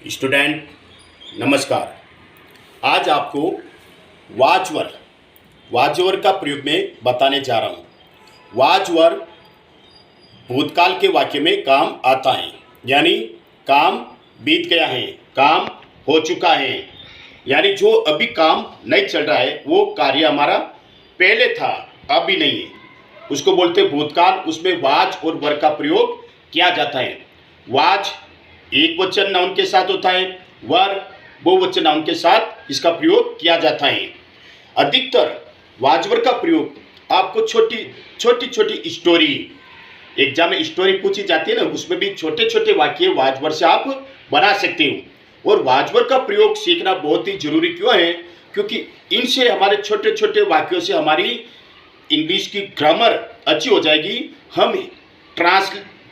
Student नमस्कार। आज आपको वाचवर वाचवर का प्रयोग में बताने जा रहा हूँ। वाचवर भूतकाल के वाक्य में काम आता है, यानी काम बीत गया है, काम हो चुका है, यानी जो अभी काम नहीं चल रहा है वो कार्य हमारा पहले था, अभी नहीं है, उसको बोलते भूतकाल। उसमें वाच और वर का प्रयोग किया जाता है। वाच एक वचन नाउन के साथ होता है, वर बहुवचन नाउन के साथ इसका प्रयोग किया जाता है। अधिकतर वाचवर का प्रयोग आपको छोटी छोटी स्टोरी, एग्जाम में स्टोरी पूछी जाती है ना, उसमें भी छोटे छोटे वाक्य वाचवर से आप बना सकते हो। और वाचवर का प्रयोग सीखना बहुत ही जरूरी क्यों है? क्योंकि इनसे हमारे छोटे छोटे वाक्यों से हमारी इंग्लिश की ग्रामर अच्छी हो जाएगी। हम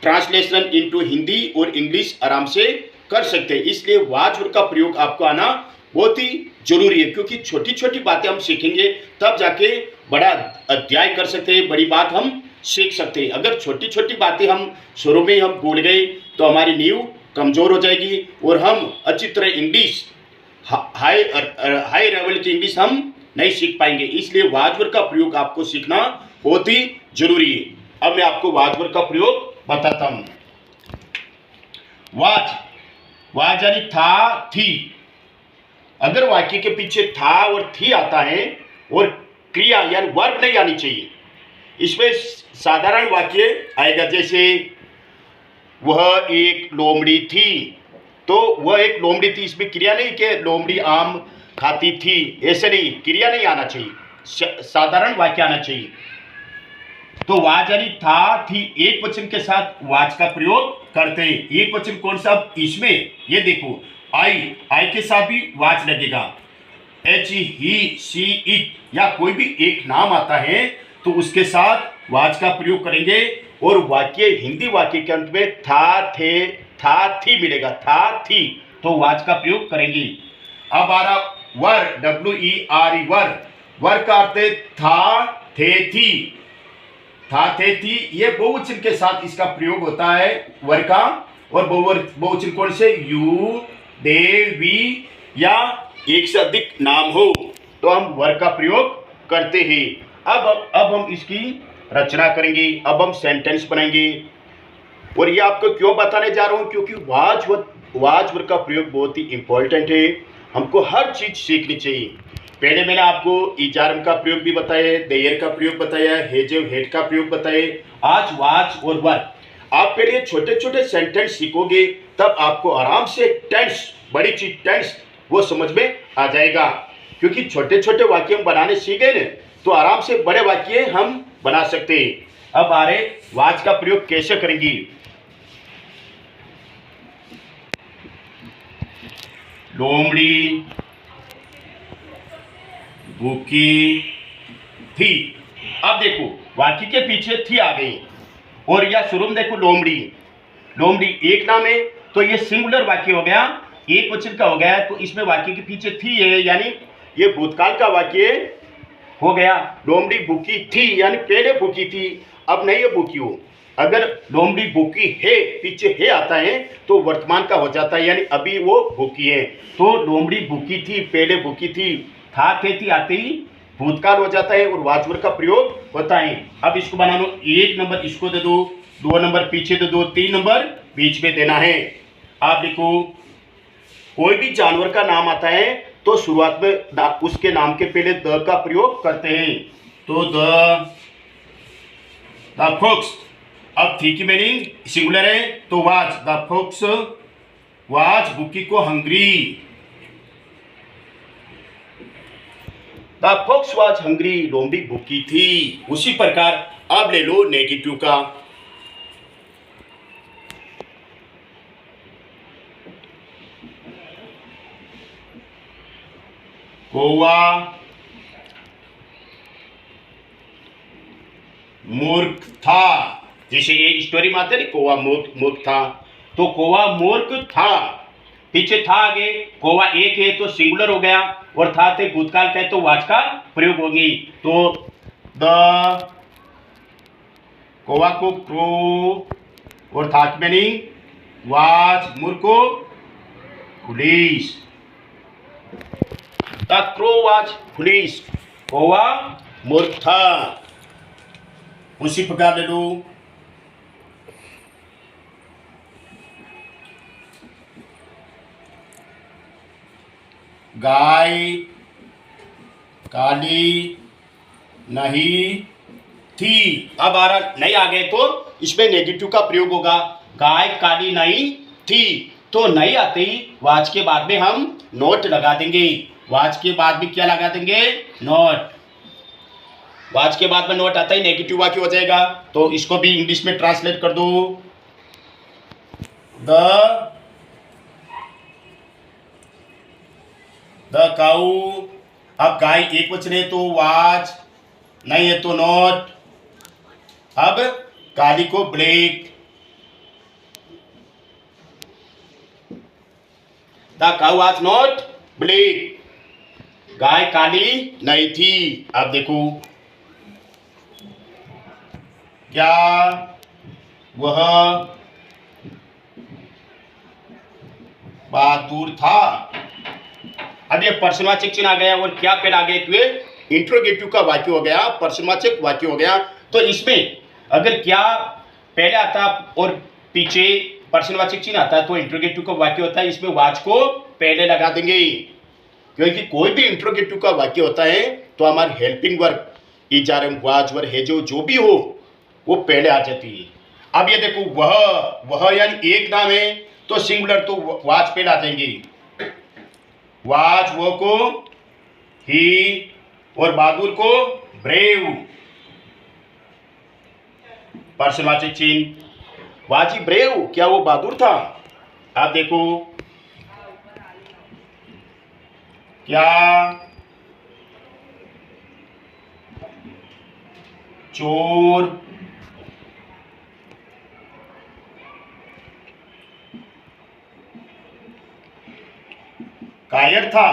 ट्रांसलेशन इनटू हिंदी और इंग्लिश आराम से कर सकते हैं। इसलिए वाचवर का प्रयोग आपको आना बहुत ही जरूरी है, क्योंकि छोटी छोटी बातें हम सीखेंगे तब जाके बड़ा अध्याय कर सकते हैं, बड़ी बात हम सीख सकते हैं। अगर छोटी छोटी बातें हम शुरू में हम भूल गए तो हमारी नींव कमजोर हो जाएगी और हम अच्छी तरह इंग्लिश हाई लेवल की इंग्लिश हम नहीं सीख पाएंगे। इसलिए वाचवर का प्रयोग आपको सीखना बहुत ही जरूरी है। अब मैं आपको वाचवर का प्रयोग बताता हूं। वाच यानी था, थी। अगर वाक्य के पीछे था और थी आता है और क्रिया यानी वर्ब नहीं आनी चाहिए, इसमें साधारण वाक्य आएगा, जैसे वह एक लोमड़ी थी, तो वह एक लोमड़ी थी, इसमें क्रिया नहीं कि लोमड़ी आम खाती थी, ऐसे नहीं, क्रिया नहीं आना चाहिए, साधारण वाक्य आना चाहिए। तो वाच यानी था, थी, एक वचन के साथ वाच का प्रयोग करते हैं। एक वचन कौन सा? इसमें ये देखो, आई के साथ भी वाच लगेगा। एच, ही, सी, इट या कोई भी एक नाम आता है तो उसके साथ वाच का प्रयोग करेंगे। और वाक्य हिंदी वाक्य के अंत में था, थे, था, थी मिलेगा, था, थी, तो वाच का प्रयोग करेंगे। अब आ रहा वर, WERE, वर का अर्थ है था, थे, थी, था, थे, थी। ये बहुवचन के साथ इसका प्रयोग होता है वर का। और बहुवचन कौन से? यू, दे, वी या एक से अधिक नाम हो तो हम वर का प्रयोग करते हैं। अब हम इसकी रचना करेंगे, अब हम सेंटेंस बनाएंगे। और ये आपको क्यों बताने जा रहा हूं? क्योंकि वाचवर का प्रयोग बहुत ही इंपॉर्टेंट है, हमको हर चीज सीखनी चाहिए। पहले मैंने आपको इजारम का प्रयोग भी बताया, देयर का प्रयोग बताया, हेजेव हेड का प्रयोग बताया। आज वाच और वर आप पहले छोटे छोटे सेंटेंस सीखोगे तब आपको आराम से टेंस, बड़ी चीज टेंस वो समझ में आ जाएगा। क्योंकि छोटे छोटे वाक्य हम बनाने सीख गए ना तो आराम से बड़े वाक्य हम बना सकते हैं। अब आ रहे वाच का प्रयोग कैसे करेंगे। लोमड़ी भूखी थी। अब देखो वाक्य के पीछे थी आ गई और या शुरू में देखो लोमड़ी एक नाम है तो ये सिंगुलर वाक्य हो गया, एक वचन का हो गया, तो इसमें वाक्य के पीछे थी है, यानी ये भूतकाल का वाक्य हो गया। लोमड़ी भूखी थी यानी पहले भूखी थी, अब नहीं है भूखी हो। अगर लोमड़ी भूखी है पीछे है आता है तो वर्तमान का हो जाता है, यानी अभी वो भूखी है। तो लोमड़ी भूखी थी, पहले भूखी थी, था, थे, थी आते ही भूतकाल हो जाता है और वाचवर का प्रयोग होता है। अब इसको बना लो, 1 नंबर इसको दे दो, 2 नंबर पीछे दे दो, 3 नंबर बीच में देना है। आप देखो कोई भी जानवर का नाम आता है तो शुरुआत में उसके नाम के पहले द का प्रयोग करते हैं, तो द फॉक्स। अब थी की मीनिंग सिंगुलर है तो वाच, द फॉक्स वाच भूखी को hungry, the fox was hungry, लोमड़ी भूखी थी। उसी प्रकार अब ले लो नेगेटिव का। कौवा मूर्ख था, जैसे ये स्टोरी में आते हैं ना, कौवा मूर्ख था, तो कौवा मूर्ख था, पीछे था आगे, कौवा एक है तो सिंगुलर हो गया और था थे भूतकाल का है तो वाच का प्रयोग होगी। तो द कौवा को क्रो और था की मीनिंग वाच, मूर्ख को foolish. The crow was foolish. कौवा मूर्ख था। उसी प्रकार ले लो गाय काली नहीं थी। अब आ रहा नहीं आ गए तो इसमें नेगेटिव का प्रयोग होगा। गाय काली नहीं थी, तो नहीं आते ही वाच के बाद में हम नोट लगा देंगे। वाच के बाद में क्या लगा देंगे? नोट। वाच के बाद में नोट आता ही नेगेटिव वाक्य हो जाएगा। तो इसको भी इंग्लिश में ट्रांसलेट कर दो। द काऊ। अब गाय एक वचन है तो वाच, नहीं है तो नोट। अब काली को black. The cow was not black. गाय काली नहीं थी। अब देखो क्या वह बहादुर था। अब ये प्रश्नवाचक चिन्ह आ गया और क्या पेड़ आ गए तो ये इंट्रोगेटिव का वाक्य हो गया, प्रश्नवाचक वाक्य हो गया। तो इसमें अगर क्या पहले आता और पीछे प्रश्नवाचक चिन्ह आता तो इंट्रोगेटिव का वाक्य होता है। इसमें वाच को पहले लगा देंगे, क्योंकि कोई भी इंट्रोगेटिव का वाक्य होता है तो हमारी हेल्पिंग वर्ब इजारम वाज वर है जो भी हो वो पहले आ जाती है। अब ये देखो वह यानी एक नाम है तो सिंगुलर, तो वाच पहले आ जाएंगे। वाच वो को ही और बहादुर को ब्रेव। प्रश्नवाचक चिन्ह वाजी ब्रेव, क्या वो बहादुर था? आप देखो क्या चोर कायर था?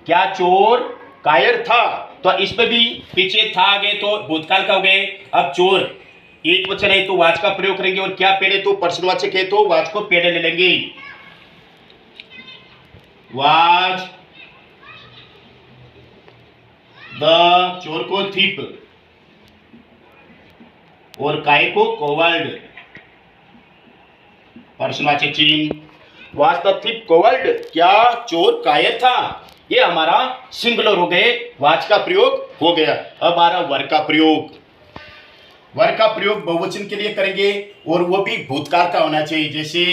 क्या चोर कायर था? तो इसमें भी पीछे था आगे तो भूतकाल का हो गए। अब चोर एक वचन है तो वाच का प्रयोग करेंगे और क्या पेड़े तो प्रश्नवाचक है तो वाच को पेड़े ले लेंगे। वाज द चोर को थीप और काय को कोवर्ड। प्रश्नवाचक चिन्ह वाज द थीप कोवर्ड, क्या चोर कायर था? ये हमारा सिंगुलर हो गए, वाच का प्रयोग हो गया। अब हमारा वर का प्रयोग। वर का प्रयोग बहुवचन के लिए करेंगे और वो भी भूतकाल का होना चाहिए। जैसे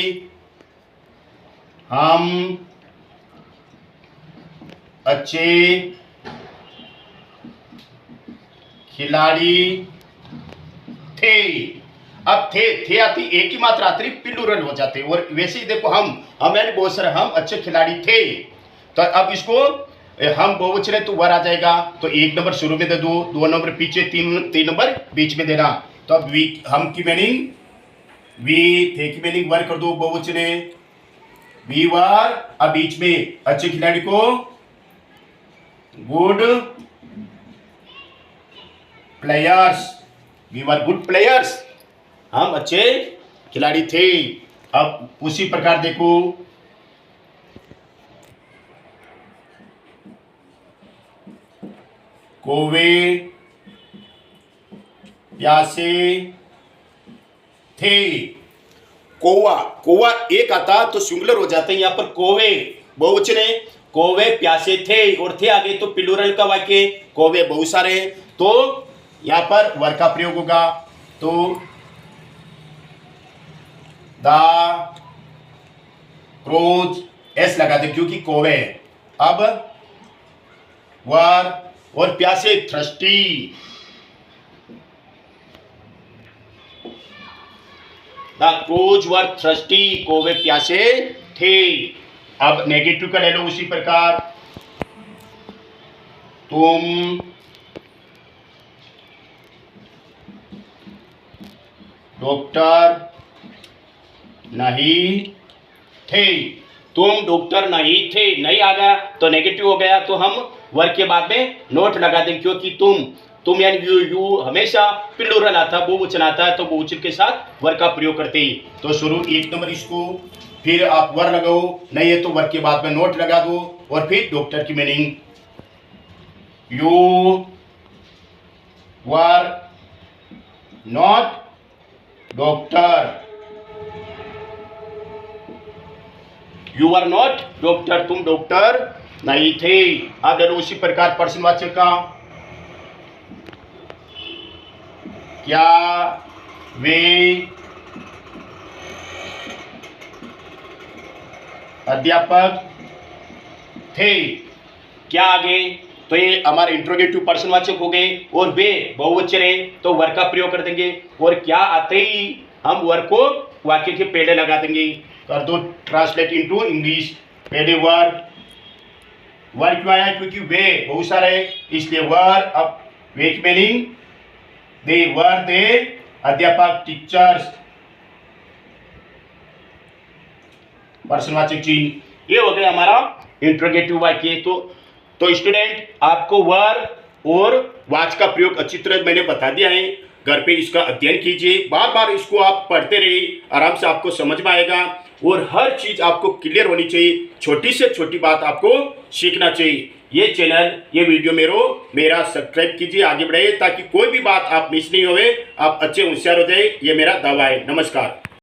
हम अच्छे खिलाड़ी थे। अब थे आती एक ही मात्रा आती प्लूरल हो जाते। और वैसे ही देखो हम बहुत सारे हम अच्छे खिलाड़ी थे। तो अब इसको हम बहुवचन है तो वर आ जाएगा। तो 1 नंबर शुरू में दे दो, 2 नंबर पीछे, 3 नंबर बीच में देना। तो अब वी हम की मीनिंग वी थे की मीनिंग वर कर दो बहुवचन है। वी वर, अब बीच में अच्छे खिलाड़ी को good players. We were good players, हम अच्छे खिलाड़ी थे। अब उसी प्रकार देखो कोवे प्यासे थे। कोवा एक आता तो सिंगुलर हो जाते हैं। यहाँ पर कोवे बहुवचन है, कोवे प्यासे थे और थे आगे तो प्लूरल का वाक्य, कोवे बहुत सारे हैं तो यहाँ पर वर का प्रयोग होगा। तो द क्रोज एस लगा दे क्योंकि कोवे है। अब वर और प्यासे thirsty. The crows were thirsty, कोवे प्यासे थे। अब नेगेटिव का ले लो उसी प्रकार। तुम डॉक्टर नहीं थे। तुम डॉक्टर नहीं थे, नहीं आ गया तो नेगेटिव हो गया। तो हम वर्ग के बाद में नोट लगा देंगे, क्योंकि तुम यानी यू हमेशा प्लूरल आता है, बहुवचन आता है, तो बहुवचन के साथ वर्ग का प्रयोग करते ही। तो शुरू 1 नंबर इसको, फिर आप वर लगाओ, नहीं है तो वर्ग के बाद में नोट लगा दो, और फिर डॉक्टर की meaning, you were not doctor, you are not doctor, तुम डॉक्टर नहीं थे। अब डालो उसी प्रकार प्रश्नवाचक का, क्या वे अध्यापक थे, क्या आगे, तो ये हमारे इंट्रोगेटिव प्रश्नवाचक हो गए, और वे बहुवचन है तो वर्ग का प्रयोग कर देंगे, और क्या आते ही हम वर्ग को वाक्य के पहले लगा देंगे। कर दो ट्रांसलेट इनटू इंग्लिश, पहले वर्ग, वर्ग क्यों आया, क्योंकि वे बहुत सारे है, इसलिए वर्ग। अब वे की मीनिंग, दे वर दे अध्यापक, टीचर्स, प्रश्नवाचक चिन्ह। ये हो गया हमारा इंट्रोगेटिव वाक्य। तो स्टूडेंट, आपको वर्ग और वाच का प्रयोग अच्छी तरह मैंने बता दिया है, घर पे इसका अध्ययन कीजिए, बार बार इसको आप पढ़ते रहिए, आराम से आपको समझ में आएगा, और हर चीज आपको क्लियर होनी चाहिए, छोटी से छोटी बात आपको सीखना चाहिए। ये चैनल, ये वीडियो मेरा सब्सक्राइब कीजिए, आगे बढ़ाइए, ताकि कोई भी बात आप मिस नहीं होवे, आप अच्छे होशियार हो जाए, ये मेरा दावा है। नमस्कार।